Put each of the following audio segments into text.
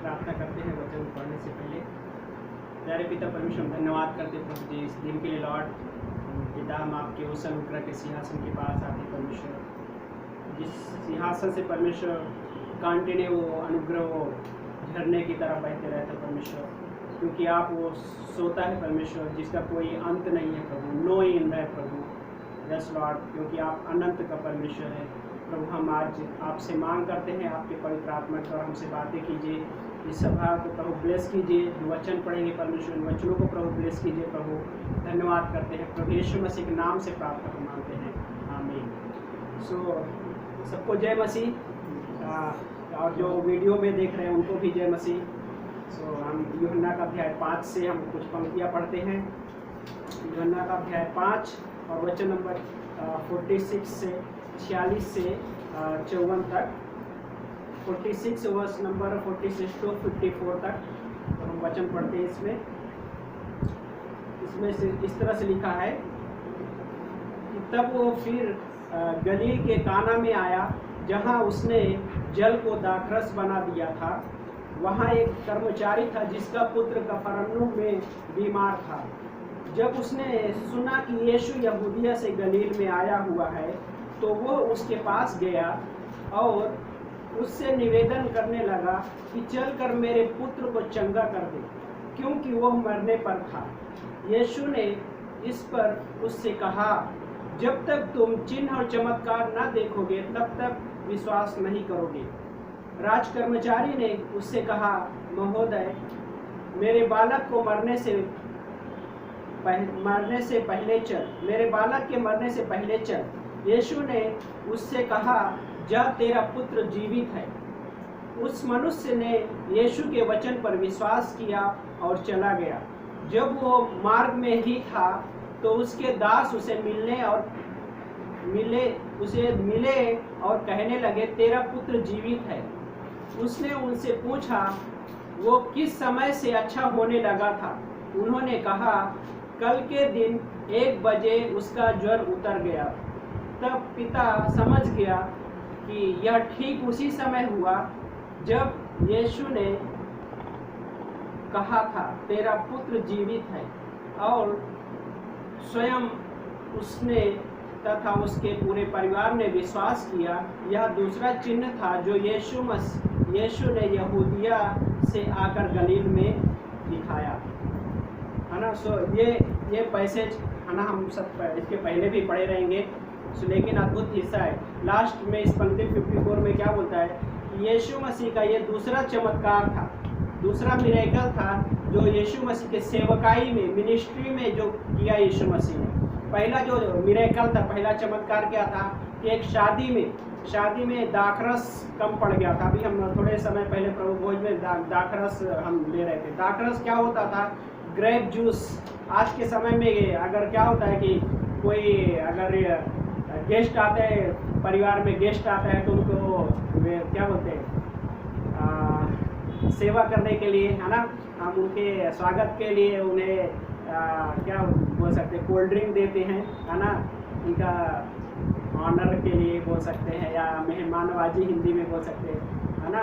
प्रार्थना करते हैं वचन पढ़ने से पहले। प्यारे पिता परमेश्वर, हम धन्यवाद करते हैं प्रभु जी इस दिन के लिए। लॉर्ड पिता, हम आपके उस अनुग्रह के सिंहासन के पास आते हैं परमेश्वर, जिस सिंहासन से परमेश्वर कंटिन्यू वो अनुग्रह वो झरने की तरह बहते रहते हैं परमेश्वर, क्योंकि आप वो सोता है परमेश्वर जिसका कोई अंत नहीं है प्रभु, नो एंड है प्रभु। यस लॉर्ड, क्योंकि आप अनंत का परमेश्वर है प्रभु। हम आज आपसे मांग करते हैं, आपके पवित्र आत्मा द्वारा हमसे बातें कीजिए, इस सभा को प्रभु ब्लेस कीजिए। जो वचन पढ़ेंगे परमेश्वर, इन वचनों को प्रभु ब्लेस कीजिए प्रभु। धन्यवाद करते हैं प्रभु यीशु मसीह के नाम से प्रार्थना को मांगते हैं, आमीन। सबको जय मसीह, और जो वीडियो में देख रहे हैं उनको भी जय मसीह। हम यूहन्ना का अध्याय 5 से हम कुछ पंक्तियाँ पढ़ते हैं। यूहन्ना का अध्याय 5 और वचन नंबर 46 से 46 से 54 तक, 46 वर्स नंबर 46 to 54 तक तो हम वचन पढ़ते हैं। इसमें से इस तरह से लिखा है कि तब वो फिर गलील के काना में आया, जहाँ उसने जल को दाखरस बना दिया था। वहाँ एक कर्मचारी था जिसका पुत्र कफरनहूम में बीमार था। जब उसने सुना कि यीशु यहूदिया से गलील में आया हुआ है, तो वो उसके पास गया और उससे निवेदन करने लगा कि चलकर मेरे पुत्र को चंगा कर दे, क्योंकि वह मरने पर था। यीशु ने इस पर उससे कहा, जब तक तुम चिन्ह और चमत्कार न देखोगे तब तक विश्वास नहीं करोगे। राजकर्मचारी ने उससे कहा, महोदय, मेरे बालक को मरने से पहले चल। यीशु ने उससे कहा, जा, तेरा पुत्र जीवित है। उस मनुष्य ने यीशु के वचन पर विश्वास किया और चला गया। जब वो मार्ग में ही था तो उसके दास उसे मिले और कहने लगे, तेरा पुत्र जीवित है। उसने उनसे पूछा, वो किस समय से अच्छा होने लगा था? उन्होंने कहा, कल के दिन 1 बजे उसका ज्वर उतर गया। तब पिता समझ गया कि यह ठीक उसी समय हुआ जब यीशु ने कहा था, तेरा पुत्र जीवित है, और स्वयं उसने तथा उसके पूरे परिवार ने विश्वास किया। यह दूसरा चिन्ह था जो यीशु ने यहूदिया से आकर गलील में दिखाया, है ना। ये पैसेज है ना, हम सब इसके पहले भी पढ़े रहेंगे, लेकिन अद्भुत हिस्सा है। लास्ट में इस पंक्ति 54 में क्या बोलता है कि यीशु मसीह का ये दूसरा चमत्कार था, दूसरा मिरेकल था जो यीशु मसीह के सेवकाई में, मिनिस्ट्री में जो किया यीशु मसीह ने। पहला जो मिरेकल था, पहला चमत्कार क्या था कि एक शादी में दाखरस कम पड़ गया था। अभी हम थोड़े समय पहले प्रभु भोज में दाखरस हम ले रहे थे। दाखरस क्या होता था? Grape juice. आज के समय में अगर क्या होता है कि कोई अगर गेस्ट आते हैं, परिवार में गेस्ट आता है, तो उनको क्या बोलते हैं, सेवा करने के लिए, है ना, हम उनके स्वागत के लिए उन्हें क्या बोल सकते हैं, कोल्ड ड्रिंक देते हैं, है ना, उनका ऑनर के लिए बोल सकते हैं, या मेहमानवाजी हिंदी में बोल सकते हैं, है ना।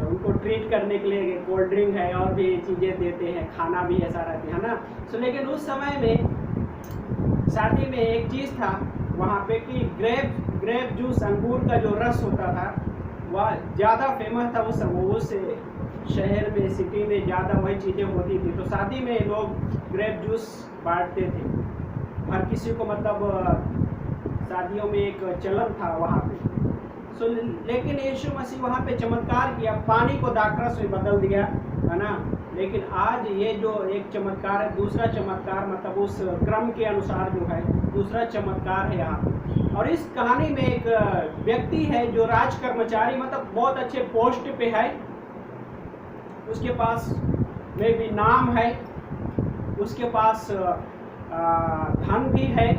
उनको ट्रीट करने के लिए कोल्ड ड्रिंक है और भी चीज़ें देते हैं, खाना भी ऐसा रहती है ना। लेकिन उस समय में शादी में एक चीज़ था वहाँ पे कि ग्रेप जूस, अंगूर का जो रस होता था वह ज़्यादा फेमस था। उस शहर में, सिटी में ज़्यादा वही चीज़ें होती थी। तो शादी में लोग ग्रेप जूस बांटते थे हर किसी को, मतलब शादियों में एक चलन था वहाँ पे। लेकिन यीशु मसीह वहाँ पे चमत्कार किया, पानी को दाखरस में बदल दिया, है ना। लेकिन आज ये जो एक चमत्कार है, दूसरा चमत्कार, मतलब उस क्रम के अनुसार जो है दूसरा चमत्कार है यहाँ पे। और इस कहानी में एक व्यक्ति है जो राज कर्मचारी, मतलब बहुत अच्छे पोस्ट पे है, उसके पास में भी नाम है, उसके पास धन भी है।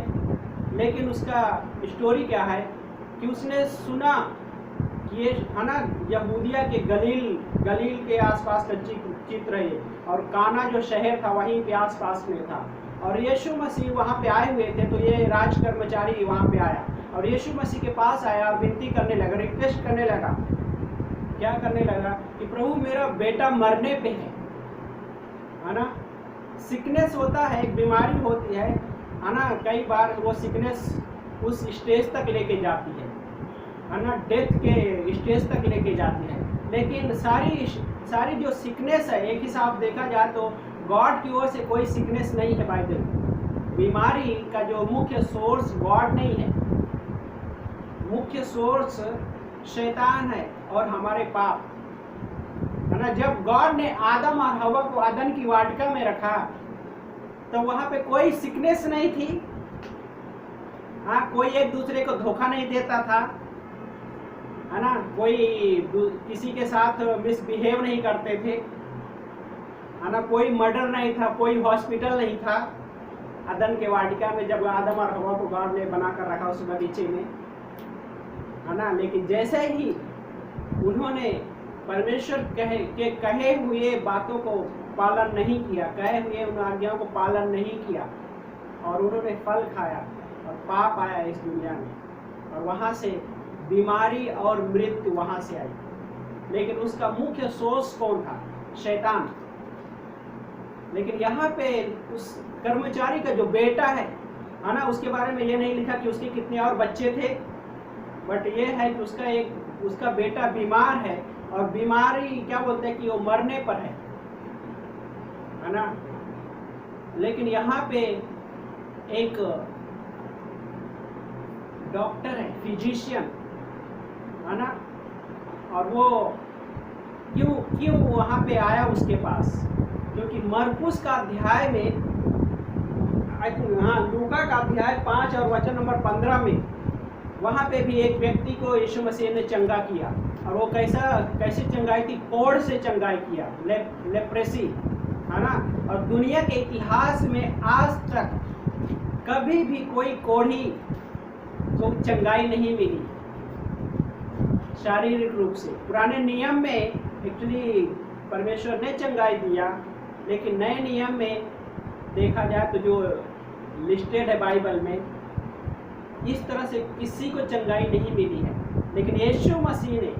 लेकिन उसका स्टोरी क्या है कि उसने सुना कि ये, है ना, यहूदिया के गलील के आसपास का चित्र है, और काना जो शहर था वहीं पे आसपास में था, और यीशु मसीह वहाँ पे आए हुए थे। तो ये राज कर्मचारी वहाँ पे आया और यीशु मसीह के पास आया और विनती करने लगा, रिक्वेस्ट करने लगा क्या करने लगा कि प्रभु मेरा बेटा मरने पे है ना। सिकनेस होता है, एक बीमारी होती है ना। कई बार वो सिकनेस उस स्टेज तक लेके जाती है ना, डेथ के स्टेज तक लेके जाती है। लेकिन सारी जो सिकनेस है, एक हिसाब देखा जाए तो गॉड की ओर से कोई सिकनेस नहीं है बाइबल में। बीमारी का जो मुख्य सोर्स गॉड नहीं है, मुख्य सोर्स शैतान है और हमारे पाप है ना। जब गॉड ने आदम और हवा को अदन की वाटिका में रखा तो वहां पे कोई सिकनेस नहीं थी। हाँ, कोई एक दूसरे को धोखा नहीं देता था, है ना। कोई किसी के साथ मिसबिहेव नहीं करते थे, है ना। कोई मर्डर नहीं था, कोई हॉस्पिटल नहीं था अदन के वाटिका में जब आदम और हवा को गॉड ने बनाकर रखा उस बगीचे में, है ना। लेकिन जैसे ही उन्होंने परमेश्वर के कहे हुए बातों को पालन नहीं किया, कहे हुए उन आज्ञाओं को पालन नहीं किया और उन्होंने फल खाया और पाप आया इस दुनिया में और वहां से बीमारी और मृत्यु वहां से आई। लेकिन उसका मुख्य सोर्स कौन था? शैतान। लेकिन यहाँ पे उस कर्मचारी का जो बेटा है ना, उसके बारे में ये नहीं लिखा कि उसके कितने और बच्चे थे, बट ये है कि उसका बेटा बीमार है और बीमारी क्या बोलते हैं कि वो मरने पर है ना। लेकिन यहाँ पे एक डॉक्टर है, फिजिशियन, है ना। और वो क्यों वहां पे आया उसके पास? क्योंकि मरकुस का अध्याय में, लूका का अध्याय 5 और वचन नंबर 15 में, वहां पे भी एक व्यक्ति को यीशु मसीह ने चंगा किया। और वो कैसे चंगाई थी? कोढ़ से चंगाई किया, लेप्रेसी, है ना। और दुनिया के इतिहास में आज तक कभी भी कोई कोढ़ी को चंगाई नहीं मिली शारीरिक रूप से। पुराने नियम में एक्चुअली परमेश्वर ने चंगाई दिया, लेकिन नए नियम में देखा जाए तो जो लिस्टेड है बाइबल में, इस तरह से किसी को चंगाई नहीं मिली है। लेकिन यीशु मसीह ने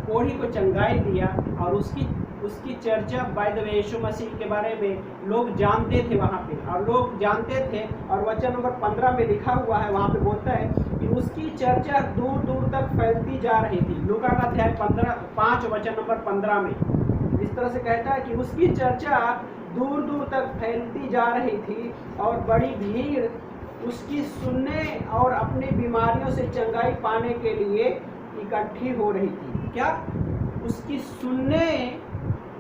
कोढ़ी को चंगाई दिया और उसकी चर्चा बाय द वे यीशु मसीह के बारे में लोग जानते थे वहाँ पे, और लोग जानते थे। और वचन नंबर 15 में लिखा हुआ है, वहाँ पे बोलता है कि उसकी चर्चा दूर दूर तक फैलती जा रही थी। लूका का अध्याय 5 वचन नंबर 15 में इस तरह से कहता है कि उसकी चर्चा दूर दूर तक फैलती जा रही थी और बड़ी भीड़ उसकी सुनने और अपनी बीमारियों से चंगाई पाने के लिए इकट्ठी हो रही थी। क्या? उसकी सुनने,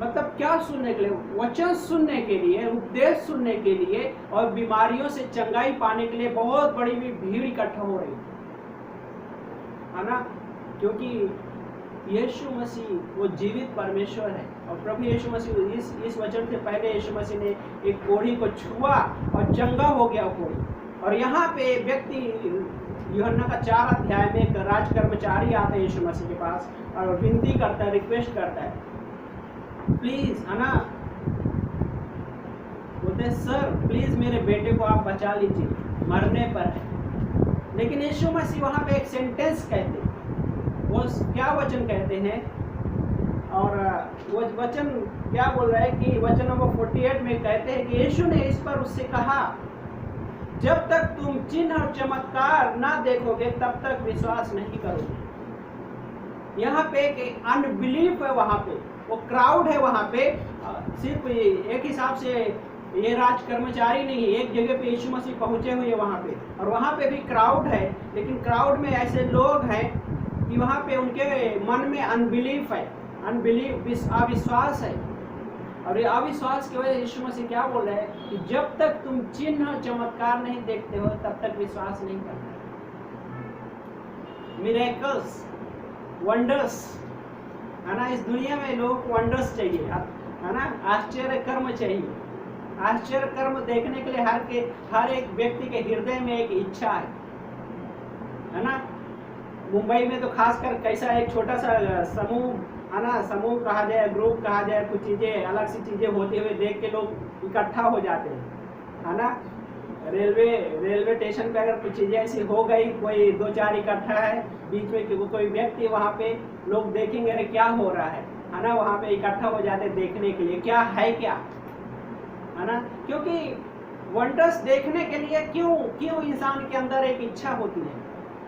मतलब क्या सुनने के लिए? वचन सुनने के लिए, उपदेश सुनने के लिए और बीमारियों से चंगाई पाने के लिए बहुत बड़ी भीड़ इकट्ठा हो रही थी, है ना। क्योंकि यीशु मसीह वो जीवित परमेश्वर है और प्रभु यीशु मसीह इस वचन से पहले यीशु मसीह ने एक कोढ़ी को छुआ और चंगा हो गया कोढ़ी। और यहाँ पे व्यक्ति यूहन्ना का 4 अध्याय में एक राज कर्मचारी आता है यीशु मसीह के पास और विनती करता है, रिक्वेस्ट करता है, प्लीज, है ना। बोलते हैं सर प्लीज मेरे बेटे को आप बचा लीजिए, मरने पर है। लेकिन यीशु मसीह वहाँ पे एक सेंटेंस कहते हैं, वो क्या वचन कहते हैं? और वो वचन क्या बोल रहा है कि वचन नंबर 48 में कहते हैं कि यीशु ने इस पर उससे कहा, जब तक तुम चिन्ह और चमत्कार ना देखोगे तब तक विश्वास नहीं करोगे। यहाँ पे एक अनबिलीफ है, वहाँ पे वो क्राउड है, वहाँ पे सिर्फ एक हिसाब से ये राज कर्मचारी नहीं है, एक जगह पे यीशु मसीह पहुंचे हुए वहाँ पे, और वहाँ पे भी क्राउड है। लेकिन क्राउड में ऐसे लोग हैं कि वहाँ पे उनके मन में अनबिलीफ है, अविश्वास है। और ये अविश्वास की वजह से यीशु मसीह क्या बोल रहे हैं कि जब तक तुम चिन्ह चमत्कार नहीं देखते हो तब तक विश्वास नहीं करते। मिरेकल्स, वंडर्स, है ना। इस दुनिया में लोगों को वंडर्स चाहिए, है ना, आश्चर्य कर्म चाहिए। आश्चर्य कर्म देखने के लिए हर एक व्यक्ति के हृदय में एक इच्छा है ना। मुंबई में तो खासकर कैसा एक छोटा सा समूह, है ना, समूह कहा जाए, ग्रुप कहा जाए, कुछ चीजें अलग सी चीजें होते हुए देख के लोग इकट्ठा हो जाते हैं, है ना। रेलवे स्टेशन पे अगर कुछ चीज़ें ऐसी हो गई, कोई दो चार इकट्ठा है बीच में कि वो कोई व्यक्ति, वहाँ पे लोग देखेंगे अरे क्या हो रहा है ना, वहाँ पे इकट्ठा हो जाते देखने के लिए क्या है ना। क्योंकि वंडर्स देखने के लिए क्यों इंसान के अंदर एक इच्छा होती है,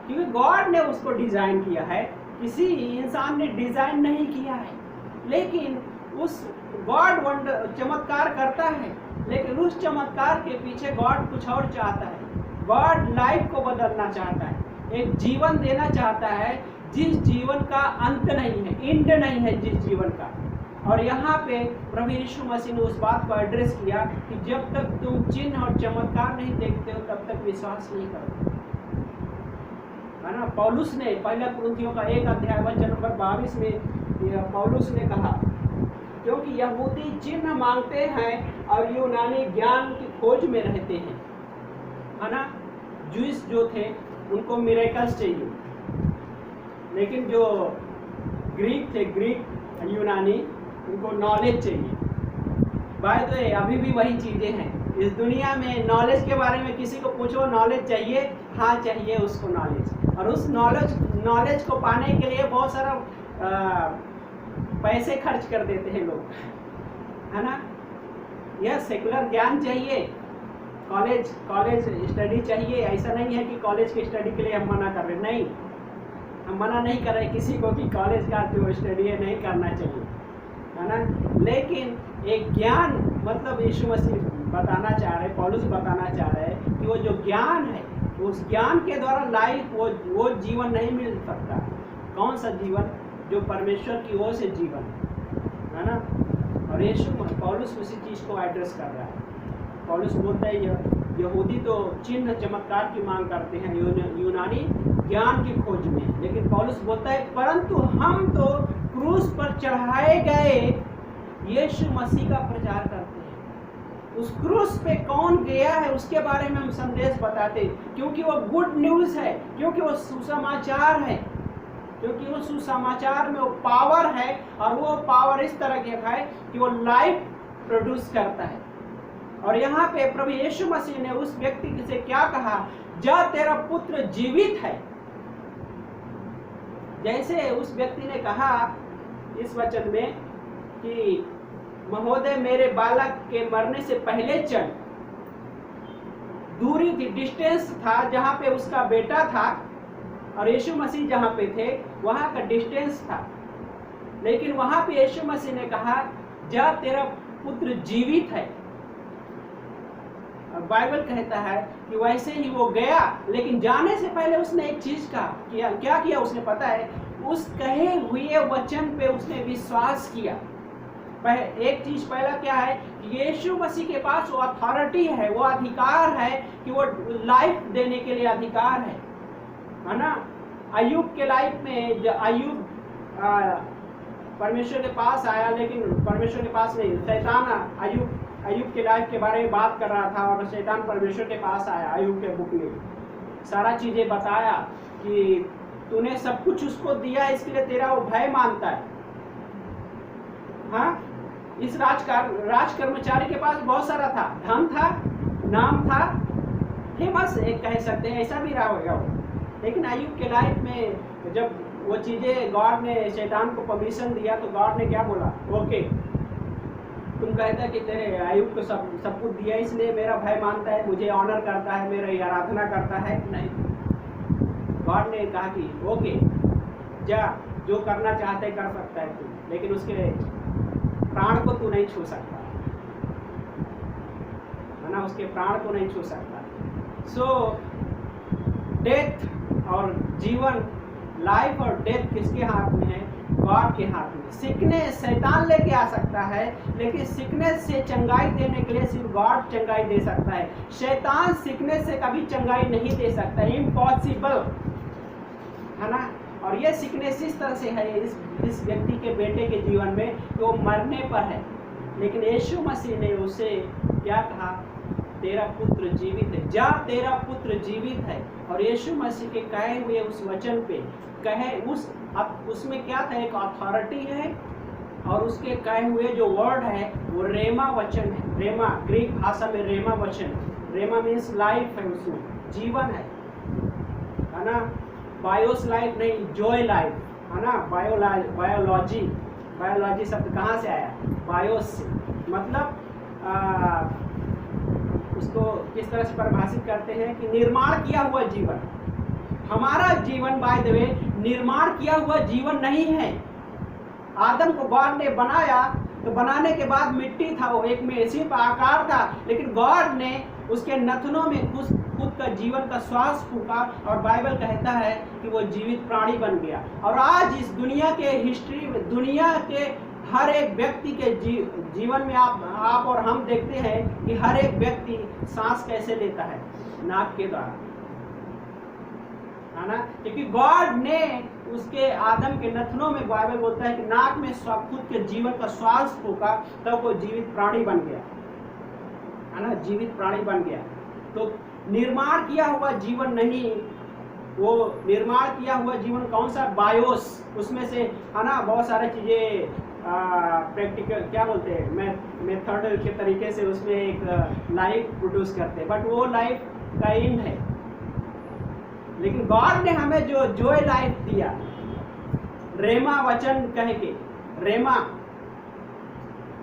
क्योंकि गॉड ने उसको डिजाइन किया है, किसी इंसान ने डिजाइन नहीं किया है। लेकिन उस गॉड वंडर चमत्कार करता है, लेकिन उस चमत्कार के पीछे गॉड कुछ और चाहता है। गॉड लाइफ को बदलना चाहता है, एक जीवन देना चाहता है जिस जीवन का अंत नहीं है, एंड नहीं है जिस जीवन का। और यहाँ पे प्रभु यीशु मसीह ने उस बात को एड्रेस किया कि जब तक तुम चिन्ह और चमत्कार नहीं देखते हो तब तक विश्वास नहीं करो, है ना। पौलुस ने पहला कुरिन्थियों का 1 अध्याय वचन नंबर 22 में पौलुस ने कहा, क्योंकि यहूदी चिन्ह मांगते हैं और यूनानी ज्ञान की खोज में रहते हैं, है ना। जूस जो थे उनको मिरेकल्स चाहिए, लेकिन जो ग्रीक थे, ग्रीक यूनानी, उनको नॉलेज चाहिए। बाय द वे अभी भी वही चीज़ें हैं इस दुनिया में। नॉलेज के बारे में किसी को पूछो, नॉलेज चाहिए, हाँ चाहिए उसको नॉलेज। और उस नॉलेज को पाने के लिए बहुत सारा पैसे खर्च कर देते हैं लोग, है ना। यह सेकुलर ज्ञान चाहिए, कॉलेज स्टडी चाहिए। ऐसा नहीं है कि कॉलेज की स्टडी के लिए हम मना कर रहे, नहीं, हम मना नहीं कर रहे किसी को कि कॉलेज का जो स्टडी है नहीं करना चाहिए, है ना। लेकिन एक ज्ञान, मतलब यीशु मसीह बताना चाह रहे, पौलुस बताना चाह रहे हैं कि वो जो ज्ञान है, उस ज्ञान के द्वारा लाइफ वो जीवन नहीं मिल सकता। कौन सा जीवन? जो परमेश्वर की ओर से जीवन है ना। और पौलुस उसी चीज़ को एड्रेस कर रहा है। पौलुस बोलता है यहूदी तो चिन्ह चमत्कार की मांग करते हैं, यूनानी ज्ञान की खोज में, लेकिन पौलुस बोलता है परंतु हम तो क्रूस पर चढ़ाए गए यीशु मसीह का प्रचार करते हैं। उस क्रूस पे कौन गया है उसके बारे में हम संदेश बताते, क्योंकि वो गुड न्यूज़ है, क्योंकि वो सुसमाचार है, क्योंकि वो सुसमाचार में वो पावर है। और वो पावर इस तरह का है कि वो लाइफ प्रोड्यूस करता है। और यहाँ पे प्रभु यीशु मसीह ने उस व्यक्ति से क्या कहा, जा तेरा पुत्र जीवित है। जैसे उस व्यक्ति ने कहा इस वचन में कि महोदय मेरे बालक के मरने से पहले चल, दूरी थी, डिस्टेंस था, जहाँ पे उसका बेटा था और यीशु मसीह जहाँ पे थे वहाँ का डिस्टेंस था। लेकिन वहाँ पे यीशु मसीह ने कहा जा तेरा पुत्र जीवित है। और बाइबल कहता है कि वैसे ही वो गया, लेकिन जाने से पहले उसने एक चीज किया। क्या किया उसने पता है? उस कहे हुए वचन पे उसने विश्वास किया। एक चीज पहला क्या है, यीशु मसीह के पास वो अथॉरिटी है, वो अधिकार है कि वो लाइफ देने के लिए अधिकार है ना। अय्यूब के लाइफ में अय्यूब परमेश्वर के पास आया, लेकिन परमेश्वर के पास नहीं, शैतान अय्यूब के लाइफ के बारे में बात कर रहा था और शैतान परमेश्वर के पास आया। अय्यूब के बुक में सारा चीजें बताया कि तूने सब कुछ उसको दिया, इसके लिए तेरा वो भय मानता है। हाँ, इस राज कर्मचारी के पास बहुत सारा था, धन था, नाम था, फेमस एक कह सकते हैं, ऐसा भी रहा होगा वो। लेकिन अय्यूब के लाइफ में जब वो चीजें गॉड ने शैतान को परमिशन दिया तो गॉड ने क्या बोला, ओके तुम कहता कि तेरे अय्यूब को सब कुछ दिया, इसलिए मेरा भय मानता है, मुझे ऑनर करता है, मेरी आराधना करता है। नहीं, गॉड ने कहा कि ओके जा, जो करना चाहते कर सकता है तू, लेकिन उसके प्राण को तू नहीं छू सकता, है ना, उसके प्राण को नहीं छू सकता। सो डेथ और जीवन, लाइफ और डेथ किसके हाथ में है? गॉड के हाथ में। सिकनेस शैतान लेके आ सकता है, लेकिन सिकनेस से चंगाई देने के लिए सिर्फ गॉड चंगाई दे सकता है। शैतान सिकनेस से कभी चंगाई नहीं दे सकता, इम्पॉसिबल, है ना। और ये सिकनेस इस तरह से है इस व्यक्ति के बेटे के जीवन में कि वो मरने पर है, लेकिन यीशु मसीह ने उसे क्या कहा, तेरा पुत्र जीवित है, जा तेरा पुत्र जीवित है। और यीशु मसीह के कहे हुए उस वचन पे उसमें क्या था, एक अथॉरिटी है, और उसके कहे हुए जो वर्ड है वो रेमा वचन है। रेमा ग्रीक भाषा में रेमा वचन, रेमा मीन्स लाइफ है, उसमें जीवन है ना। बायोस लाइफ नहीं, जॉय लाइफ है ना। बायोलॉजी, बायोलॉजी शब्द कहाँ से आया? बायोस से। मतलब उसको किस तरह से परिभाषित करते हैं कि निर्माण किया हुआ जीवन। हमारा जीवन बाय द वे निर्माण किया हुआ जीवन नहीं है। आदम को गॉड ने बनाया तो बनाने के बाद मिट्टी था, वो एक मेसी का आकार था, लेकिन गॉड ने उसके नथनों में खुद का जीवन का श्वास फूका और बाइबल कहता है कि वो जीवित प्राणी बन गया। और आज इस दुनिया के हिस्ट्री में, दुनिया के हर एक व्यक्ति के जीवन में आप और हम देखते हैं कि हर एक व्यक्ति सांस कैसे लेता है? नाक के द्वारा, है ना। क्योंकि गॉड ने उसके आदम के नथनों में, बाइबल बोलता है कि नाक में खुद के जीवन का श्वास फूका, तब वो जीवित प्राणी बन गया, है ना, जीवित प्राणी बन गया। तो निर्माण किया हुआ जीवन नहीं, वो निर्माण किया हुआ जीवन कौन सा? बायोस। उसमें से, है ना, बहुत सारी चीजें प्रैक्टिकल क्या बोलते हैं, मेथड के तरीके से उसमें एक लाइफ प्रोड्यूस करते हैं, बट वो लाइफ का एंड है। लेकिन गॉड ने हमें जो जॉय लाइफ दिया, रेमा वचन कह के,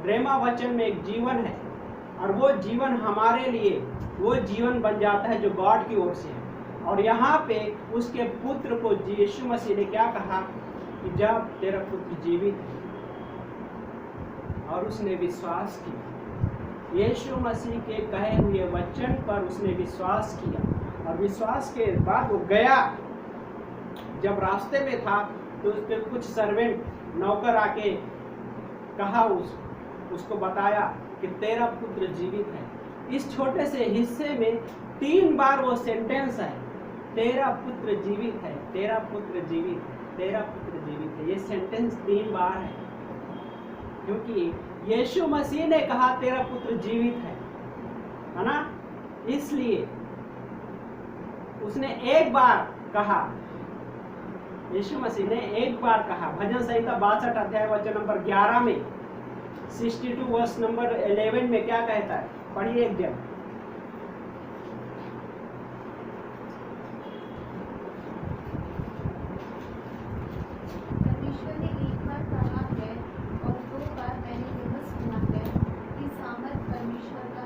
रेमा वचन में एक जीवन है, और वो जीवन हमारे लिए वो जीवन बन जाता है जो गॉड की ओर से है। और यहाँ पे उसके पुत्र को यीशु मसीह ने क्या कहा कि जब तेरा पुत्र जीवित है, और उसने विश्वास किया, यीशु मसीह के कहे हुए वचन पर उसने विश्वास किया, और विश्वास के बाद वो गया। जब रास्ते में था तो उसके कुछ सर्वेंट, नौकर आके कहा, उसको बताया कि तेरा पुत्र जीवित है। इस छोटे से हिस्से में 3 बार वो सेंटेंस है, तेरा पुत्र जीवित है, तेरा पुत्र जीवित है, तेरा पुत्र जीवित है। ये सेंटेंस 3 बार है, क्योंकि यीशु मसीह ने कहा तेरा पुत्र जीवित है ना। इसलिए उसने एक बार कहा, यीशु मसीह ने एक बार कहा। भजन संहिता 62 अध्याय वचन नंबर 11 में, 62 वर्स नंबर 11 में क्या कहता है? पढ़िए एक जन। परमेश्वर ने एक बार कहा है और 2 बार मैंने यह सुना है कि सामर्थ परमेश्वर का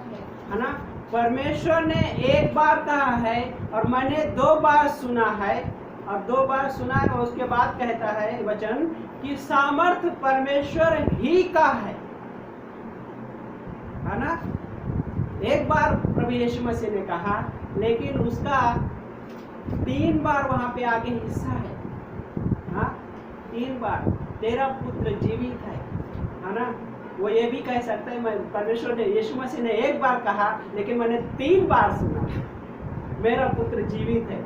है ना। परमेश्वर ने एक बार कहा है और मैंने 2 बार सुना है, और 2 बार सुना है, और उसके बाद कहता है वचन कि सामर्थ परमेश्वर ही का है ना। एक बार प्रभु यीशु मसीह ने कहा, लेकिन उसका 3 बार वहां पे आगे हिस्सा है, हाँ, 3 बार तेरा पुत्र जीवित है ना। वो ये भी कह सकता है, मैं परमेश्वर ने, यीशु मसीह ने एक बार कहा, लेकिन मैंने 3 बार सुना मेरा पुत्र जीवित है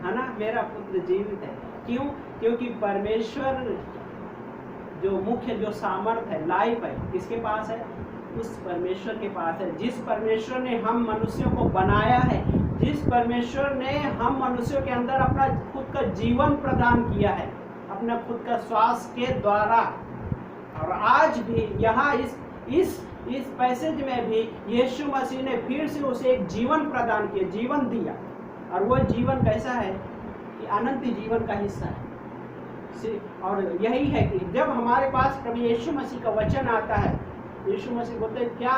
ना, मेरा पुत्र जीवित है। क्यों? क्योंकि परमेश्वर जो मुख्य जो सामर्थ है, लाइफ है, किसके पास है? उस परमेश्वर के पास है। जिस परमेश्वर ने हम मनुष्यों को बनाया है, जिस परमेश्वर ने हम मनुष्यों के अंदर अपना खुद का जीवन प्रदान किया है, अपना खुद का श्वास के द्वारा। और आज भी यहाँ इस पैसेज में भी यीशु मसीह ने फिर से उसे एक जीवन प्रदान किया, जीवन दिया। और वो जीवन कैसा है कि अनंत जीवन का हिस्सा है। और यही है कि जब हमारे पास प्रभु यीशु मसीह का वचन आता है, यीशु मसीह बोलते हैं, क्या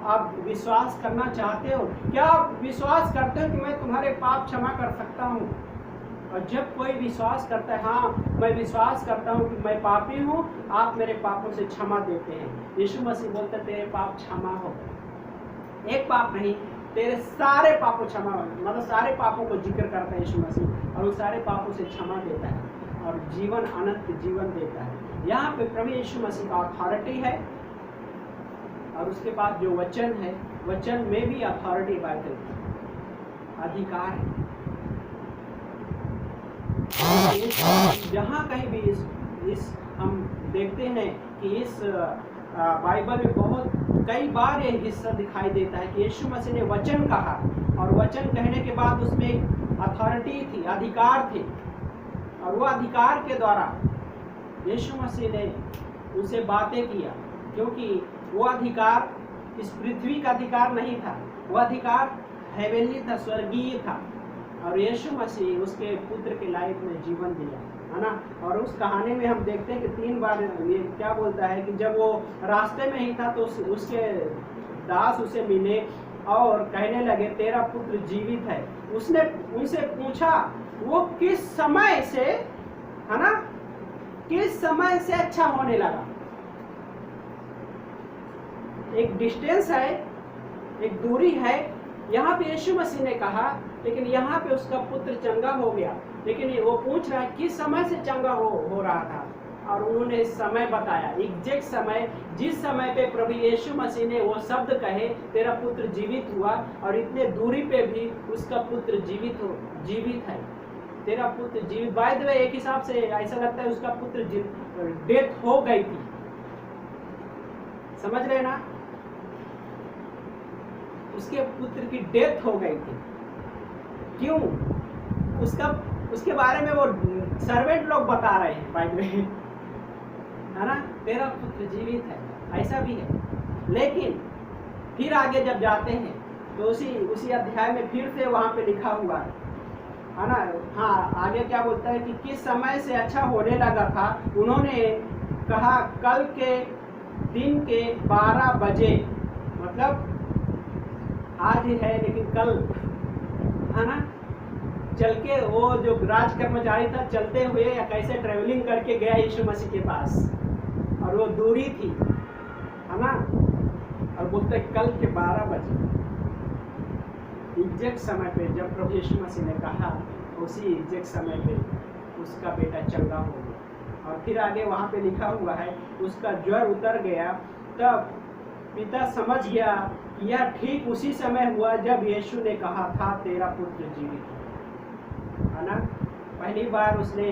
आप विश्वास करना चाहते हो? क्या आप विश्वास करते हो कि मैं तुम्हारे पाप क्षमा कर सकता हूँ? और जब कोई विश्वास करता है, हाँ मैं विश्वास करता हूँ कि मैं पापी हूँ, आप मेरे पापों से क्षमा देते हैं। यीशु मसीह बोलते हैं तेरे पाप क्षमा हो। एक पाप नहीं, तेरे सारे पापों क्षमा हो, मतलब सारे पापों को जिक्र करता है यीशु मसीह, और उन सारे पापों से क्षमा देता है और जीवन, अनंत जीवन देता है। यहाँ पे प्रभु यीशु मसीह का अथॉरिटी है, और उसके पास जो वचन है, वचन में भी अथॉरिटी, बाइबल अधिकार है। जहाँ कहीं भी इस हम देखते हैं कि इस बाइबल में बहुत कई बार ये हिस्सा दिखाई देता है कि यीशु मसीह ने वचन कहा, और वचन कहने के बाद उसमें एक अथॉरिटी थी, अधिकार थे, और वो अधिकार के द्वारा यीशु मसीह ने उनसे बातें किया। क्योंकि वो अधिकार इस पृथ्वी का अधिकार नहीं था, वो अधिकार हेवनली था, स्वर्गीय था, और यीशु मसीह उसके पुत्र के लाइफ में जीवन दिया, है ना। और उस कहानी में हम देखते हैं कि 3 बार ये क्या बोलता है कि जब वो रास्ते में ही था तो उसके दास उसे मिले और कहने लगे तेरा पुत्र जीवित है। उसने उनसे पूछा वो किस समय से, है ना, किस समय से अच्छा होने लगा। एक डिस्टेंस है, एक दूरी है। यहाँ पे यीशु मसीह ने कहा, लेकिन यहाँ पे उसका पुत्र चंगा हो गया, लेकिन वो पूछ रहा है किस समय से चंगा हो रहा था, और उन्होंने समय बताया, एग्जैक्ट समय, जिस समय पे प्रभु यीशु मसीह ने वो शब्द कहे तेरा पुत्र जीवित हुआ, और इतने दूरी पे भी उसका पुत्र जीवित है, तेरा पुत्र जीवित। बाय द वे एक हिसाब से ऐसा लगता है उसका पुत्र डेथ हो गई थी, समझ रहे ना, उसके पुत्र की डेथ हो गई थी। क्यों? उसके बारे में वो सर्वेंट लोग बता रहे हैं बाइबल में, है ना, तेरा पुत्र जीवित है, ऐसा भी है। लेकिन फिर आगे जब जाते हैं तो उसी अध्याय में फिर से वहां पे लिखा हुआ है ना। हाँ, आगे क्या बोलता है कि किस समय से अच्छा होने लगा था। उन्होंने कहा कल के दिन के 12 बजे, मतलब आज ही है लेकिन कल, है ना, चल के वो जो राज कर्मचारी था चलते हुए या कैसे ट्रेवलिंग करके गया यीशु मसीह के पास, और वो दूरी थी, है ना, और बोलते कल के 12 बजे एग्जैक्ट समय पे जब प्रभु यीशु मसीह ने कहा, उसी एग्जैक्ट समय पे उसका बेटा चंगा हो गया। और फिर आगे वहाँ पे लिखा हुआ है उसका ज्वर उतर गया, तब पिता समझ गया कि यह ठीक उसी समय हुआ जब यीशु ने कहा था तेरा पुत्र जीवित है ना। पहली बार उसने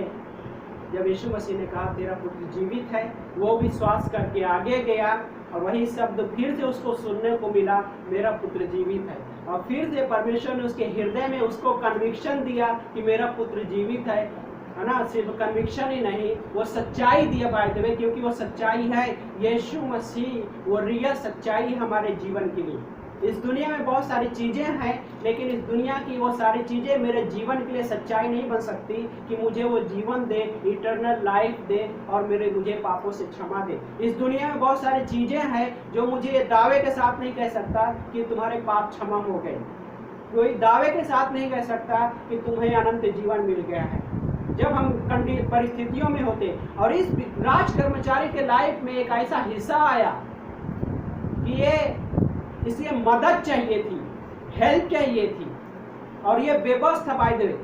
जब यीशु मसीह ने कहा तेरा पुत्र जीवित है, वो विश्वास करके आगे गया, और वही शब्द फिर से उसको सुनने को मिला, मेरा पुत्र जीवित है। और फिर से परमेश्वर ने उसके हृदय में उसको कन्विक्शन दिया कि मेरा पुत्र जीवित है ना। सिर्फ कन्विक्शन ही नहीं, वो सच्चाई दिया बाय द वे, क्योंकि वो सच्चाई है। यीशु मसीह वो रियल सच्चाई हमारे जीवन के लिए। इस दुनिया में बहुत सारी चीज़ें हैं, लेकिन इस दुनिया की वो सारी चीज़ें मेरे जीवन के लिए सच्चाई नहीं बन सकती कि मुझे वो जीवन दे, इटर्नल लाइफ दे, और मुझे पापों से क्षमा दे। इस दुनिया में बहुत सारी चीज़ें हैं जो मुझे दावे के साथ नहीं कह सकता कि तुम्हारे पाप क्षमा हो गए। कोई दावे के साथ नहीं कह सकता कि तुम्हें अनंत जीवन मिल गया है। जब हम परिस्थितियों में होते, और इस राज कर्मचारी के लाइफ में एक ऐसा हिस्सा आया कि इसलिए मदद चाहिए थी, हेल्प चाहिए थी, और ये बेबस था, बाय द वे,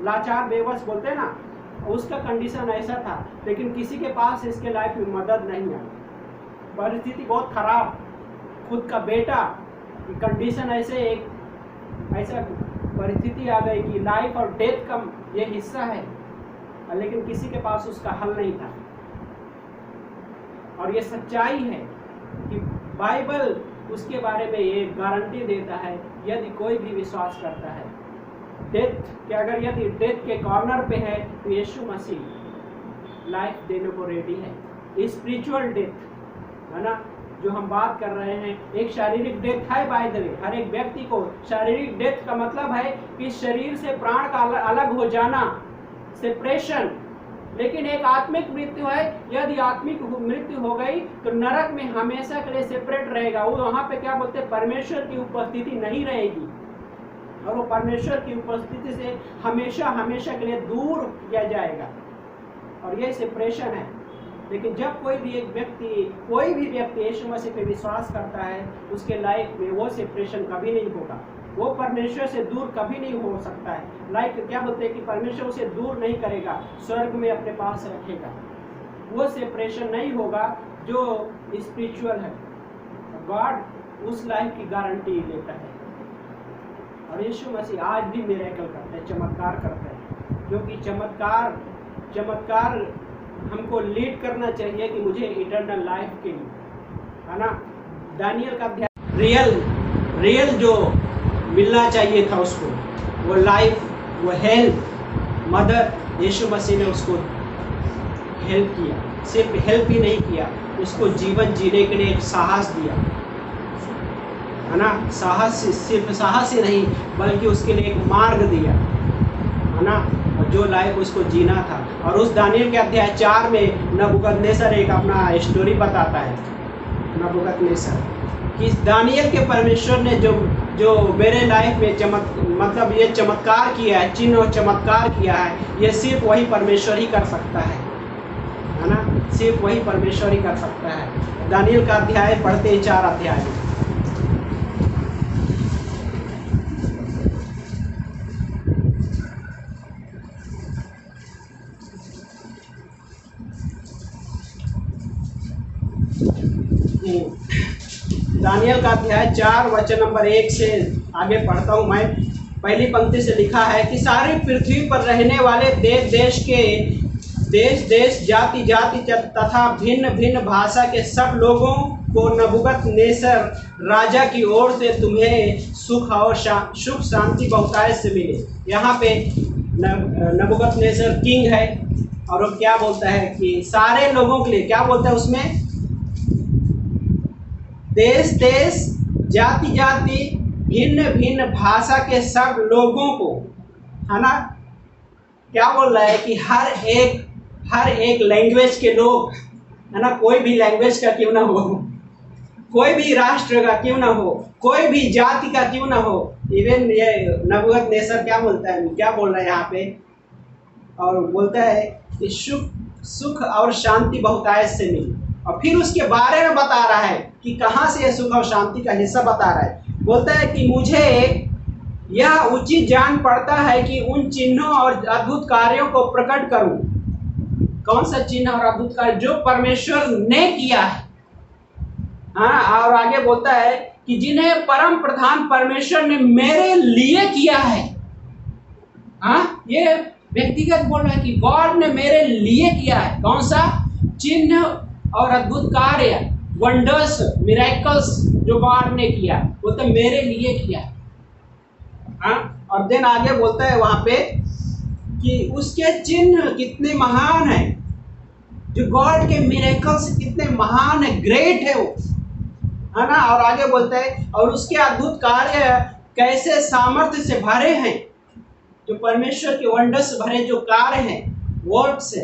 लाचार बेबस बोलते हैं ना, उसका कंडीशन ऐसा था। लेकिन किसी के पास इसके लाइफ में मदद नहीं आई, परिस्थिति बहुत खराब, खुद का बेटा की कंडीशन ऐसा परिस्थिति आ गई कि लाइफ और डेथ का ये हिस्सा है, लेकिन किसी के पास उसका हल नहीं था। और ये सच्चाई है कि बाइबल उसके बारे में ये गारंटी देता है, यदि कोई भी विश्वास करता है डेथ के, अगर यदि डेथ के कॉर्नर पे है तो यीशु मसीह लाइफ देने को रेडी है। स्पिरिचुअल डेथ, है ना, जो हम बात कर रहे हैं, एक शारीरिक डेथ है बाय द वे। हर एक व्यक्ति को शारीरिक डेथ का मतलब है कि शरीर से प्राण का अलग हो जाना, सेपरेशन। लेकिन एक आत्मिक मृत्यु है, यदि आत्मिक मृत्यु हो गई तो नरक में हमेशा के लिए सेपरेट रहेगा। वो वहाँ पे क्या बोलते हैं, परमेश्वर की उपस्थिति नहीं रहेगी, और वो परमेश्वर की उपस्थिति से हमेशा के लिए दूर किया जाएगा, और ये सेपरेशन है। लेकिन जब कोई भी व्यक्ति यीशु मसीह पे विश्वास करता है, उसके लाइफ में वो सेपरेशन कभी नहीं होगा, वो परमेश्वर से दूर कभी नहीं हो सकता है। लाइक क्या बोलते हैं कि परमेश्वर उसे दूर नहीं करेगा, स्वर्ग में अपने पास रखेगा। वो सेपरेशन नहीं होगा जो स्पिरिचुअल है। गॉड उस लाइफ की गारंटी लेता है, और यीशु मसीह आज भी मिरेकल करते हैं, चमत्कार करते हैं, क्योंकि चमत्कार हमको लीड करना चाहिए कि मुझे इटर्नल लाइफ के लिए, है ना। दानियल का रियल जो मिलना चाहिए था उसको, वो लाइफ, वो हेल्प, मदर, यीशु मसीह ने उसको हेल्प किया। सिर्फ हेल्प ही नहीं किया, उसको जीवन जीने के लिए एक साहस दिया। है ना, साहस, सिर्फ साहस ही नहीं बल्कि उसके लिए एक मार्ग दिया, है ना, और जो लाइफ उसको जीना था। और उस दानियल के अध्याय 4 में नबूकदनेस्सर एक अपना स्टोरी बताता है, नबूकदनेस्सर, कि दानियल के परमेश्वर ने जो मेरे लाइफ में मतलब ये चमत्कार किया है, चिन्ह और चमत्कार किया है, ये सिर्फ वही परमेश्वर ही कर सकता है ना, सिर्फ वही परमेश्वर ही कर सकता है। दानियल का अध्याय पढ़ते ही 4 अध्याय में। दानियल का अध्याय 4 वचन नंबर 1 से आगे पढ़ता हूँ मैं। पहली पंक्ति से लिखा है कि सारी पृथ्वी पर रहने वाले देश जाति तथा भिन्न भिन्न भाषा के सब लोगों को नबूकदनेस्सर राजा की ओर से तुम्हें सुख और सुख शांति बहुतायत से मिले। यहाँ पे नबूकदनेस्सर किंग है और वो क्या बोलता है कि सारे लोगों के लिए, क्या बोलता है उसमें, देश जाति भिन्न भिन्न भाषा के सब लोगों को, है ना, क्या बोल रहा है कि हर एक लैंग्वेज के लोग, है ना, कोई भी लैंग्वेज का क्यों ना हो, कोई भी राष्ट्र का क्यों ना हो, कोई भी जाति का क्यों ना हो, इवन ये नबूकदनेस्सर क्या बोल रहा है यहाँ पे, और बोलता है कि सुख और शांति बहुतायत से मिली। और फिर उसके बारे में बता रहा है कि कहाँ से ये सुख और शांति का हिस्सा बता रहा है। बोलता है कि मुझे यह उचित जान पड़ता है कि उन चिन्हों और अद्भुत कार्यों को प्रकट करूं। कौन सा चिन्ह और अद्भुत कार्य? जो परमेश्वर ने किया है। हाँ, और आगे बोलता है कि जिन्हें परम प्रधान परमेश्वर ने मेरे लिए किया है। हाँ, ये व्यक्तिगत बोल रहा है कि गॉड ने मेरे लिए किया है। कौन सा? चिन्ह और अद्भुत कार्य, वंडर्स, मिरेकल्स जो गॉड ने किया, वो तो मेरे लिए किया। हाँ, और देन आगे बोलता है वहां पे कि उसके चिन्ह कितने महान हैं, जो गॉड के मिरेकल्स कितने महान है, ग्रेट है वो, है ना। और आगे बोलता है और उसके अद्भुत कार्य कैसे सामर्थ्य से भरे हैं, जो परमेश्वर के वंडर्स भरे जो कार्य हैं, वर्क्स है,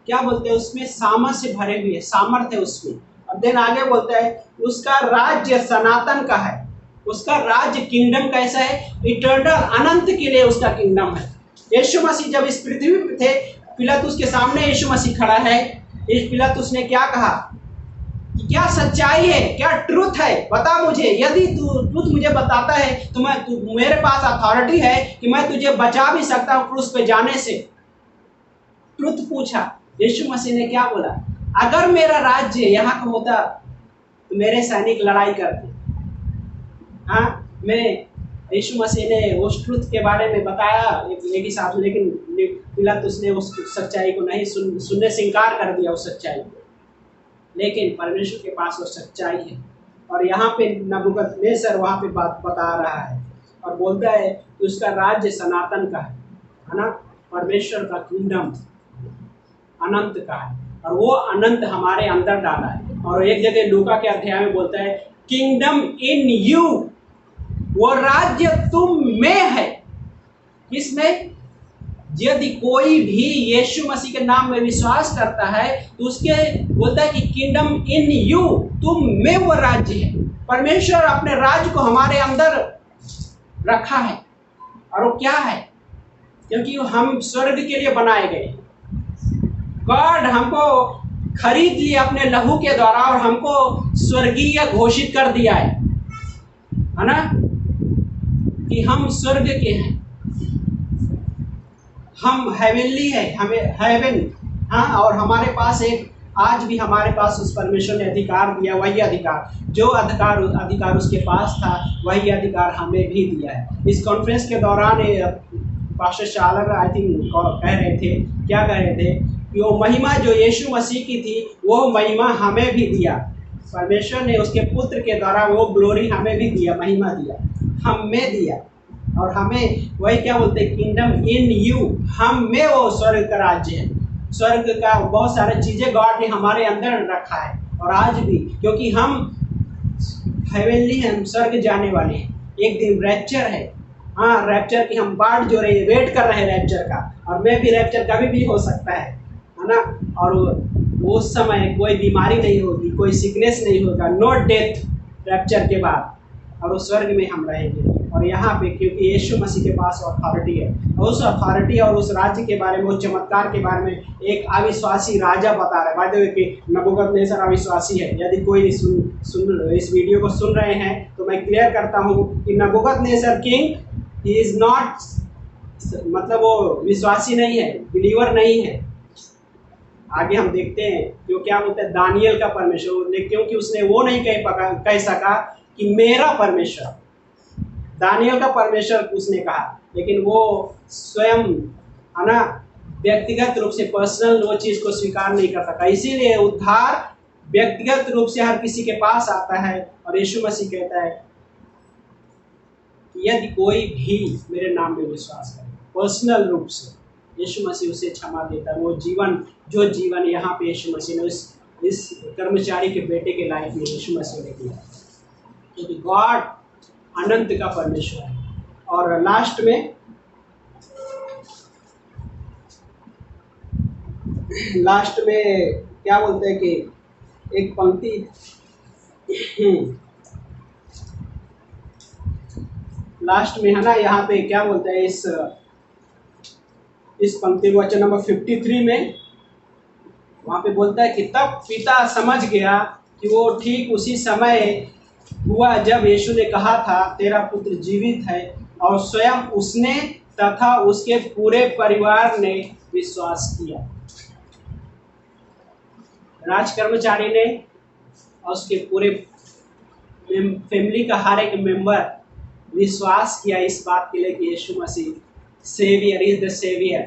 क्या बोलते हैं उसमें, सामर्थ्य से भरे हुए, सामर्थ्य है उसमें। और देन आगे बोलता है उसका राज्य सनातन का है, उसका राज्य किंगडम कैसा है, इटर्नल, अनंत के लिए उसका किंगडम है। यीशु मसीह जब इस पृथ्वी पे थे, पिलातुस के सामने यीशु मसीह खड़ा है, इस पिलातुस ने क्या कहा कि क्या सच्चाई है, क्या ट्रुथ है, बता मुझे। यदि तू ट्रुथ मुझे बताता है तो मेरे पास अथॉरिटी है कि मैं तुझे बचा भी सकता हूँ क्रूस पे जाने से। ट्रुथ पूछा। यीशु मसीह ने क्या बोला, अगर मेरा राज्य यहाँ का होता तो मेरे सैनिक लड़ाई करते। हाँ, यीशु मसीह ने उस ट्रुथ के बारे में बताया एक ही साथ, लेकिन पिलातुस ने उस सच्चाई को नहीं सुनने से इनकार कर दिया, उस सच्चाई को। लेकिन परमेश्वर के पास वो सच्चाई है। और यहाँ पे नबूकदनेस्सर वहाँ पे बात बता रहा है और बोलता है कि उसका राज्य सनातन का है ना, परमेश्वर का किंगडम अनंत का है, और वो अनंत हमारे अंदर डाला है। और एक जगह लूका के अध्याय में बोलता है किंगडम इन यू, वो राज्य तुम में है। किसमें? यदि कोई भी यीशु मसीह के नाम में विश्वास करता है तो उसके बोलता है कि किंगडम इन यू, तुम में वो राज्य है। परमेश्वर अपने राज्य को हमारे अंदर रखा है। और वो क्या है? क्योंकि हम स्वर्ग के लिए बनाए गए। गॉड हमको खरीद लिया अपने लहू के द्वारा और हमको स्वर्गीय घोषित कर दिया है ना, कि हम स्वर्ग के हैं, हम हेवनली है, हमें हेवन। हाँ, और हमारे पास एक आज भी हमारे पास उस परमेश्वर ने अधिकार दिया, वही अधिकार जो अधिकार उसके पास था, वही अधिकार हमें भी दिया है। इस कॉन्फ्रेंस के दौरान पास्टर चालर आई थिंक कह रहे थे, क्या कह रहे थे कि वो महिमा जो यीशु मसीह की थी वो महिमा हमें भी दिया। परमेश्वर ने उसके पुत्र के द्वारा वो ग्लोरी हमें भी दिया, महिमा दिया, हमें दिया। और हमें वही क्या बोलते हैं, किंगडम इन यू, हम में वो स्वर्ग का राज्य है। स्वर्ग का बहुत सारी चीज़ें गॉड ने हमारे अंदर रखा है। और आज भी क्योंकि हम हेवनली है, हम स्वर्ग जाने वाले हैं, एक दिन रैप्चर है। हाँ, रैप्चर की हम बाट जो रहे, वेट कर रहे हैं रैप्चर का, और मैं भी, रैप्चर कभी भी हो सकता है ना। और उस समय कोई बीमारी नहीं होगी, कोई सिकनेस नहीं होगा, नो डेथ रैप्चर के बाद, और उस स्वर्ग में हम रहेंगे। और यहाँ पे क्योंकि यीशु मसीह के पास अथॉरिटी है, और उस अथॉरिटी और उस राज्य के बारे में, उस चमत्कार के बारे में एक अविश्वासी राजा बता रहा है। बाय द वे कि नबूकदनेस्सर अविश्वासी है। यदि कोई सुन इस वीडियो को सुन रहे हैं तो मैं क्लियर करता हूँ कि नबूकदनेस्सर किंग ही इज नॉट, मतलब वो विश्वासी नहीं है, बिलीवर नहीं है। आगे हम देखते हैं जो क्या बोलते हैं, दानियल का परमेश्वर, क्योंकि उसने वो नहीं कह सका कि मेरा परमेश्वर, दानियल का परमेश्वर उसने कहा, लेकिन वो स्वयं है ना व्यक्तिगत रूप से पर्सनल वो चीज़ को स्वीकार नहीं कर सका। इसीलिए उद्धार व्यक्तिगत रूप से हर किसी के पास आता है। और यीशु मसीह कहता है कि यदि कोई भी मेरे नाम में विश्वास करे पर्सनल रूप से, यीशु मसीह उसे क्षमा देता है। वो जीवन, जो जीवन यहाँ पे यीशु मसीह ने इस कर्मचारी के बेटे के लाइफ में यीशु मसीह ने किया, क्योंकि गॉड अनंत का परमेश्वर है। और लास्ट में क्या बोलते हैं कि एक पंक्ति, लास्ट में है ना, यहाँ पे क्या बोलते हैं, इस पंक्ति वचन नंबर 53 में वहाँ पे बोलता है कि तब पिता समझ गया कि वो ठीक उसी समय हुआ जब यीशु ने कहा था तेरा पुत्र जीवित है, और स्वयं उसने तथा उसके पूरे परिवार ने विश्वास किया। राज कर्मचारी ने और उसके पूरे फैमिली का हर एक मेंबर विश्वास किया इस बात के लिए कि यीशु मसीह saviour is the saviour.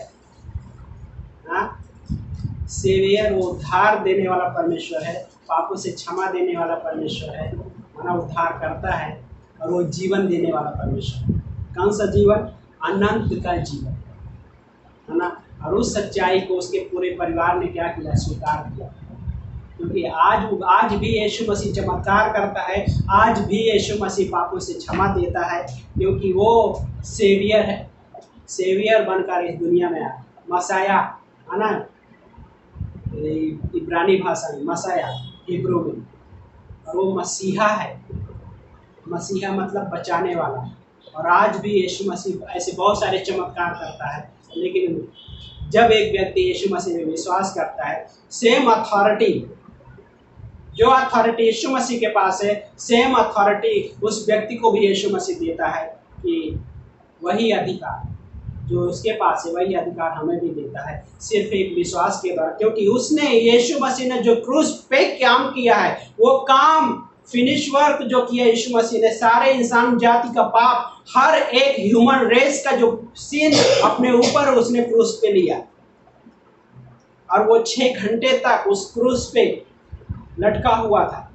Saviour वो उद्धार देने वाला परमेश्वर है, पापों से क्षमा देने वाला परमेश्वर है, माना उद्धार करता है, और वो जीवन देने वाला परमेश्वर है। कौन सा जीवन? अनंत का जीवन, है ना। और उस सच्चाई को उसके पूरे परिवार ने क्या किया? स्वीकार किया। क्योंकि आज भी यीशु मसीह चमत्कार करता है, आज भी यीशु मसीह पापों से क्षमा देता है, क्योंकि वो सेवियर है। सेवियर बनकर इस दुनिया में आया, मसाया, है ना, इब्रानी भाषा में मसाया, हिब्रू में, और वो मसीहा है। मसीहा मतलब बचाने वाला। और आज भी यीशु मसीह ऐसे बहुत सारे चमत्कार करता है, लेकिन जब एक व्यक्ति यीशु मसीह में विश्वास करता है, सेम अथॉरिटी, जो अथॉरिटी यीशु मसीह के पास है, सेम अथॉरिटी उस व्यक्ति को भी यीशु मसीह देता है कि वही अधिकार जो उसके पास है, वही अधिकार हमें भी देता है, सिर्फ एक विश्वास के द्वारा। क्योंकि उसने, यीशु मसीह ने जो क्रूस पे काम किया है, वो काम, फिनिश वर्क जो किया यीशु मसीह ने, सारे इंसान जाति का पाप, हर एक ह्यूमन रेस का जो सिन अपने ऊपर उसने क्रूस पे लिया, और वो 6 घंटे तक उस क्रूस पे लटका हुआ था।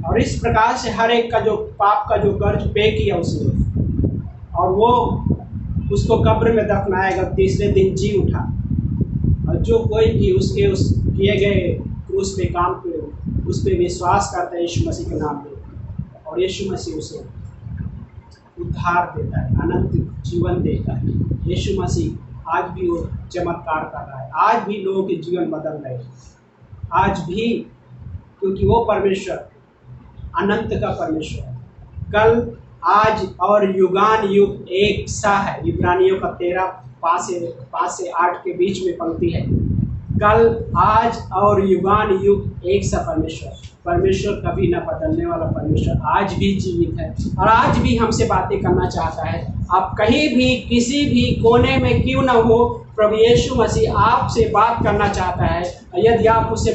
और इस प्रकार से हर एक का जो पाप का जो कर्ज पे किया उसने, और वो उसको कब्र में दफनाया गया, तीसरे दिन जी उठा। और जो कोई भी उसके उस किए गए क्रूस पे काम पे, उस पर विश्वास करता है यीशु मसीह के नाम पे, और यीशु मसीह उसे उद्धार देता है, अनंत जीवन देता है। यीशु मसीह आज भी वो चमत्कार कर रहा है, आज भी लोगों के जीवन बदल रहे हैं, आज भी, क्योंकि वो परमेश्वर अनंत का परमेश्वर है। कल, आज और युगान युग एक सा है। इब्रानियों का 13 5 से 8 के बीच में पंक्ति है। कल, आज और युगान युग एक सा परमेश्वर कभी ना बदलने वाला परमेश्वर आज भी जीवित है, और आज भी हमसे बातें करना चाहता है। आप कहीं भी, किसी भी कोने में क्यों ना हो, प्रभु यीशु मसीह आपसे बात करना चाहता है। यदि आप उससे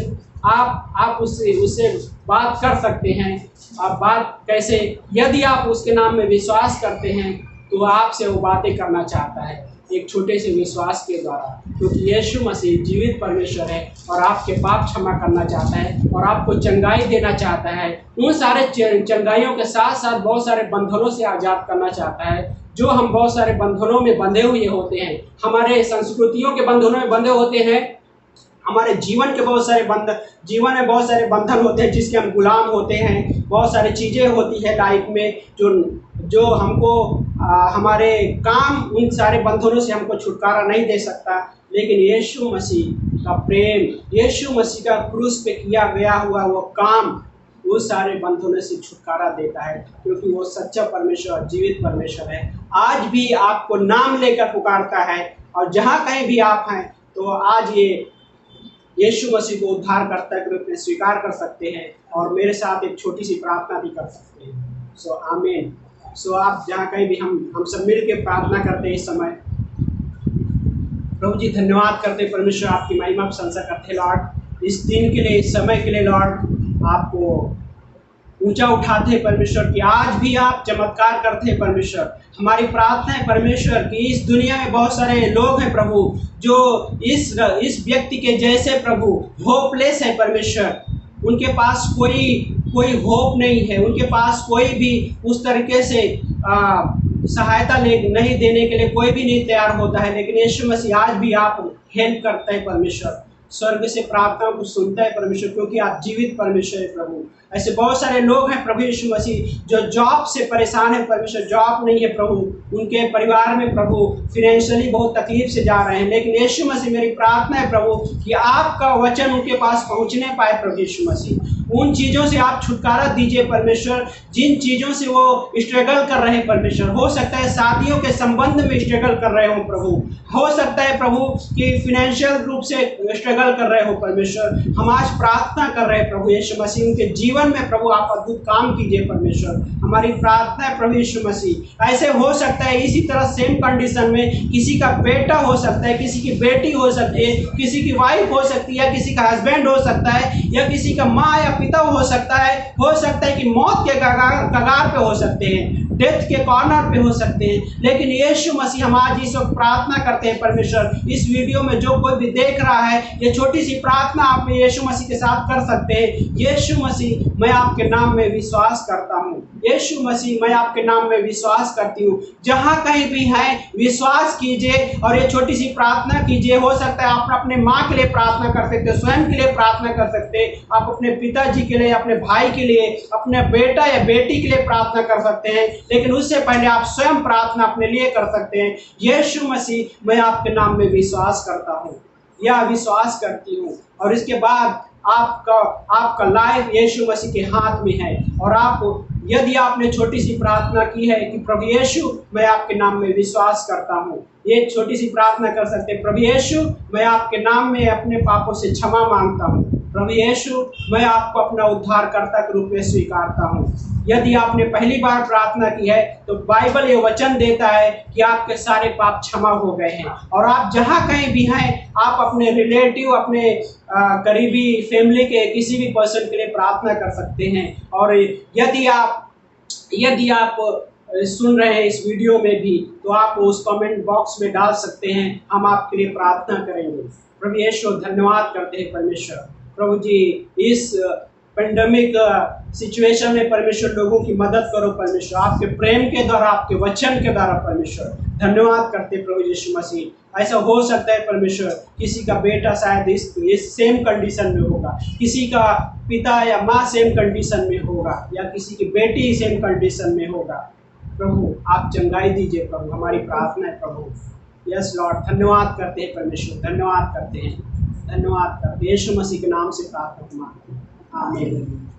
बात कर सकते हैं। आप बात कैसे? यदि आप उसके नाम में विश्वास करते हैं तो आपसे वो बातें करना चाहता है, एक छोटे से विश्वास के द्वारा। क्योंकि यीशु मसीह जीवित परमेश्वर है, और आपके पाप क्षमा करना चाहता है, और आपको चंगाई देना चाहता है। उन सारे चंगाइयों के साथ साथ बहुत सारे बंधनों से आज़ाद करना चाहता है, जो हम बहुत सारे बंधनों में बंधे हुए होते हैं, हमारे संस्कृतियों के बंधनों में बंधे होते हैं, हमारे जीवन के बहुत सारे जीवन में बहुत सारे बंधन होते हैं जिसके हम गुलाम होते हैं। बहुत सारी चीज़ें होती है लाइफ में जो हमको हमारे काम उन सारे बंधनों से हमको छुटकारा नहीं दे सकता। लेकिन यीशु मसीह का प्रेम, यीशु मसीह का क्रूस पे किया गया हुआ वो काम वो सारे बंधनों से छुटकारा देता है, क्योंकि वो सच्चा परमेश्वर और जीवित परमेश्वर है। आज भी आपको नाम लेकर पुकारता है, और जहाँ कहीं भी आप हैं तो आज ये यीशु मसीह को उद्धारकर्ता के रूप में स्वीकार कर सकते हैं और मेरे साथ एक छोटी सी प्रार्थना भी कर सकते हैं। सो आमीन। सो आप जहाँ कहीं भी हम सब मिल के प्रार्थना करते हैं इस समय। प्रभु जी धन्यवाद करते परमेश्वर, आपकी महिमा प्रशंसा करते लॉर्ड, इस दिन के लिए, इस समय के लिए लॉर्ड आपको ऊंचा उठाते हैं परमेश्वर कि आज भी आप चमत्कार करते हैं परमेश्वर। हमारी प्रार्थना है परमेश्वर कि इस दुनिया में बहुत सारे लोग हैं प्रभु जो इस व्यक्ति के जैसे प्रभु होपलेस है परमेश्वर, उनके पास कोई होप नहीं है, उनके पास कोई भी उस तरीके से सहायता नहीं देने के लिए कोई भी नहीं तैयार होता है। लेकिन यीशु मसीह आज भी आप हेल्प करते हैं परमेश्वर, स्वर्ग से प्रार्थनाओं को सुनता है परमेश्वर, क्योंकि आप जीवित परमेश्वर है प्रभु। ऐसे बहुत सारे लोग हैं प्रभु यीशु मसीह जो जॉब से परेशान है परमेश्वर, जॉब नहीं है प्रभु, उनके परिवार में प्रभु फिनेंशियली बहुत तकलीफ से जा रहे हैं। लेकिन यीशु मसीह मेरी प्रार्थना है प्रभु कि आपका वचन उनके पास पहुंचने पाए प्रभु यीशु मसीह, उन चीज़ों से आप छुटकारा दीजिए परमेश्वर जिन चीज़ों से वो स्ट्रगल कर रहे हैं परमेश्वर। हो सकता है शादियों के संबंध में स्ट्रगल कर रहे हो प्रभु, हो सकता है प्रभु कि फिनेंशियल रूप से स्ट्रगल कर रहे हो परमेश्वर। हम आज प्रार्थना कर रहे हैं प्रभु यीशु मसीह, उनके जीवन में प्रभु आप अद्भुत काम कीजिए परमेश्वर। हमारी प्रार्थना है प्रभु यीशु मसीह। ऐसे हो सकता है इसी तरह सेम कंडीशन में किसी का बेटा हो सकता है, किसी की बेटी हो सकती है, किसी की वाइफ हो सकती है, किसी का हस्बैंड हो सकता है, या किसी का माँ या पिता हो सकता है कि मौत के कगार पे हो सकते हैं, डेथ के कॉर्नर पे हो सकते हैं। लेकिन यीशु मसीह हम आज इस वक्त प्रार्थना करते हैं परमेश्वर, इस वीडियो में जो कोई भी देख रहा है ये छोटी सी प्रार्थना आप यीशु मसीह के साथ कर सकते हैं। यीशु मसीह मैं आपके नाम में विश्वास करता हूँ, यीशु मसीह मैं आपके नाम में विश्वास करती हूँ। जहाँ कहीं भी है विश्वास कीजिए और ये छोटी सी प्रार्थना कीजिए। हो सकता है आप अपने माँ के लिए प्रार्थना कर सकते, स्वयं के लिए प्रार्थना कर सकते, आप अपने पिताजी के लिए, अपने भाई के लिए, अपने बेटा या बेटी के लिए प्रार्थना कर सकते हैं। लेकिन उससे पहले आप स्वयं प्रार्थना अपने लिए कर सकते हैं। यीशु मसीह मैं आपके नाम में विश्वास करता हूँ या विश्वास करती हूँ, और इसके बाद आपका लाइफ यीशु मसीह के हाथ में है। और आप यदि आपने छोटी सी प्रार्थना की है कि प्रभु यीशु मैं आपके नाम में विश्वास करता हूँ, ये छोटी सी प्रार्थना कर सकते हैं। प्रभु यीशु मैं आपके नाम में अपने पापों से क्षमा मांगता हूँ, प्रभु यीशु मैं आपको अपना उद्धारकर्ता के रूप में स्वीकारता हूँ। यदि आपने पहली बार प्रार्थना की है तो बाइबल ये वचन देता है कि आपके सारे पाप क्षमा हो गए हैं। और आप जहाँ कहीं भी हैं आप अपने रिलेटिव, अपने करीबी फैमिली के किसी भी पर्सन के लिए प्रार्थना कर सकते हैं। और यदि आप सुन रहे हैं इस वीडियो में भी तो आप उस कमेंट बॉक्स में डाल सकते हैं, हम आपके लिए प्रार्थना करेंगे। प्रभु यीशु धन्यवाद करते हैं परमेश्वर। प्रभु जी इस पेंडेमिक सिचुएशन में परमेश्वर लोगों की मदद करो परमेश्वर, आपके प्रेम के द्वारा, आपके वचन के द्वारा परमेश्वर। धन्यवाद करते प्रभु यीशु मसीह। ऐसा हो सकता है परमेश्वर किसी का बेटा शायद इस सेम कंडीशन में होगा, किसी का पिता या माँ सेम कंडीशन में होगा, या किसी की बेटी सेम कंडीशन में होगा। प्रभु आप चंगाई दीजिए प्रभु, हमारी प्रार्थना है प्रभु। यस लॉर्ड, धन्यवाद करते हैं परमेश्वर, धन्यवाद करते हैं, धन्यवाद करते हैं। यीशु मसीह के नाम से प्रार्थना मांगते हैं, आमीन।